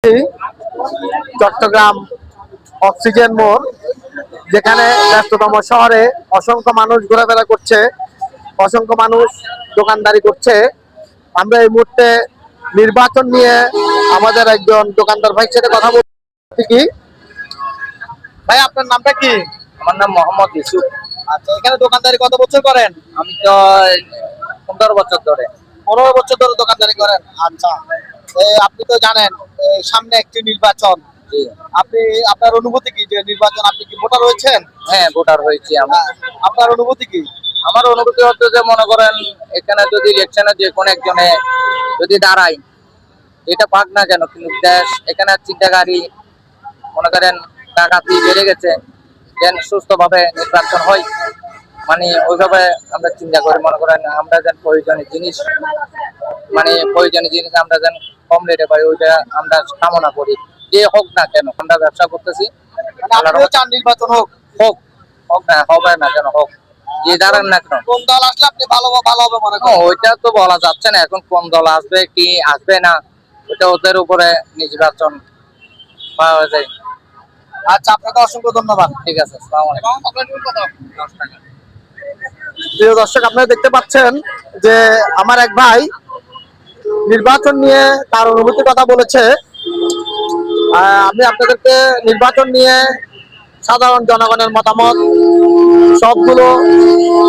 আছি চট্টগ্রাম অক্সিজেন মোড়, যেখানে ব্যস্ততম শহরে অসংখ্য মানুষ ঘোরাফেরা করছে, অসংখ্য মানুষ দোকানদারি করছে। আমরা এই মুহূর্তে নির্বাচন নিয়ে আমাদের একজন দোকানদার ভাইয়ের সাথে কথা বলছি। কি ভাই, আপনার নামটা কি? আমার নাম মোহাম্মদ ইউসুফ। আচ্ছা, এখানে দোকানদারি কত বছর করেন? আমি তো 15 বছর ধরে। 15 বছর ধরে দোকানদারি করেন। আচ্ছা, আপনি তো জানেন সামনে একটি নির্বাচন। জি। আপনি, আপনার অনুভূতি কি যে নির্বাচন, আপনি কি ভোটার হয়েছেন? হ্যাঁ, ভোটার হয়েছি আমি। আপনার অনুভূতি কি? আমার অনুভূতি হচ্ছে যে, মনে করেন এখানে যদি ইলেকশনে যে কোনো একজনে যদি দাঁড়ায়, এটা পাক না কেন, কিন্তু দেশ এখানে চিন্তাকারী, মনে করেন ডাকাতি বেড়ে গেছে, যেন সুস্থভাবে নির্বাচন হয়, মানে ওইভাবে আমরা চিন্তা করি। মনে করেন আমরা যেন প্রয়োজনীয় জিনিস, মানে প্রয়োজনীয় জিনিস আমরা যেন কম রেটে পাই, ওইটা আমরা কামনা করি। যে হোক না কেন, আমরা ব্যবসা করতেছি, মানে আপনিও চান নির্বাচন হোক? হোক, হোক না, হবে না কেন, হোক, যে দাঁড়ান না কেন। কোন দল আসলে আপনি ভালো হবে মনে করেন? ওইটা তো বলা যাচ্ছে না এখন, কোন দল আসবে কি আসবে না, ওটা ওদের উপরে নির্বাচন পাওয়া যায়। আচ্ছা, আপনাকে অসংখ্য ধন্যবাদ। ঠিক আছে, আসসালামু আলাইকুম। প্রিয় দর্শক, আপনারা দেখতে পাচ্ছেন যে আমার এক ভাই নির্বাচন নিয়ে তার অনুভূতির কথা বলেছে। আমি আপনাদেরকে নির্বাচন নিয়ে সাধারণ জনগণের মতামত সবগুলো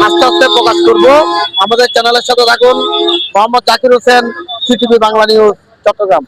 আস্তে আস্তে প্রকাশ করব। আমাদের চ্যানেলের সাথে থাকুন। Mohammad Zakir Hossain, CTV Bangla news, Chittagong.